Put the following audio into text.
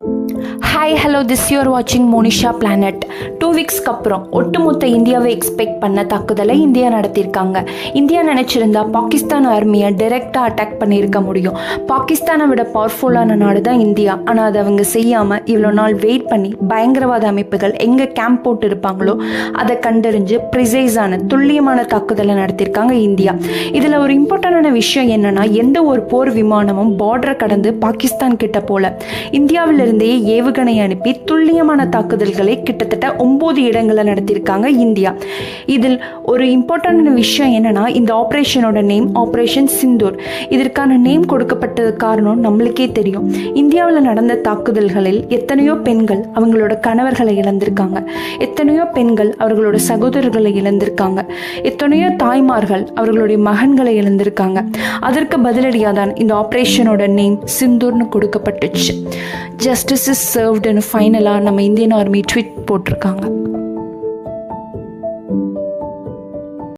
Hi hello this you are வாட்சிங் Monisha planet. 2 வீக்ஸ்க்கு அப்புறம் ஒட்டுமொத்த இந்தியாவை எக்ஸ்பெக்ட் பண்ண தாக்குதலை இந்தியா நடத்தியிருக்காங்க. இந்தியா நினச்சிருந்தா பாகிஸ்தான் ஆர்மியை டைரெக்டாக அட்டாக் பண்ணியிருக்க முடியும். பாகிஸ்தானை விட பவர்ஃபுல்லான நாடு தான் இந்தியா. ஆனால் அதை அவங்க செய்யாமல் இவ்வளோ நாள் வெயிட் பண்ணி பயங்கரவாத அமைப்புகள் எங்கே கேம்ப் போட்டு இருப்பாங்களோ அதை கண்டறிஞ்சு ப்ரிசைஸான துல்லியமான தாக்குதலை நடத்தியிருக்காங்க இந்தியா. இதில் ஒரு இம்பார்ட்டண்டான விஷயம் என்னன்னா, எந்த ஒரு போர் விமானமும் பார்டரை கடந்து பாகிஸ்தான் கிட்ட போல இந்தியாவிலிருந்தே ஏவுகணை அனுப்பி துல்லியமான தாக்குதல்களை கிட்டத்தட்ட 9 இடங்களை நடத்தியிருக்காங்க இந்தியா. இதில் ஒரு இம்பார்ட்டன்டான விஷயம் என்னன்னா, இந்த ஆப்ரேஷனோட நேம் ஆப்ரேஷன் சிந்தூர். இதற்கான நேம் கொடுக்கப்பட்டது காரணம் நம்மளுக்கே தெரியும். இந்தியாவில் நடந்த தாக்குதல்களில் எத்தனையோ பெண்கள் அவங்களோட கணவர்களை இழந்திருக்காங்க, எத்தனையோ பெண்கள் அவர்களோட சகோதரர்களை இழந்திருக்காங்க, எத்தனையோ தாய்மார்கள் அவர்களுடைய மகன்களை இழந்திருக்காங்க. அதற்கு பதிலடியாக தான் இந்த ஆப்ரேஷனோட நேம் சிந்தூர்னு கொடுக்கப்பட்டுச்சு. ஜஸ்டிஸ் இஸ் சர்வ்டுன்னு ஃபைனலாக நம்ம இந்தியன் ஆர்மி ட்வீட் போட்டிருக்காங்க.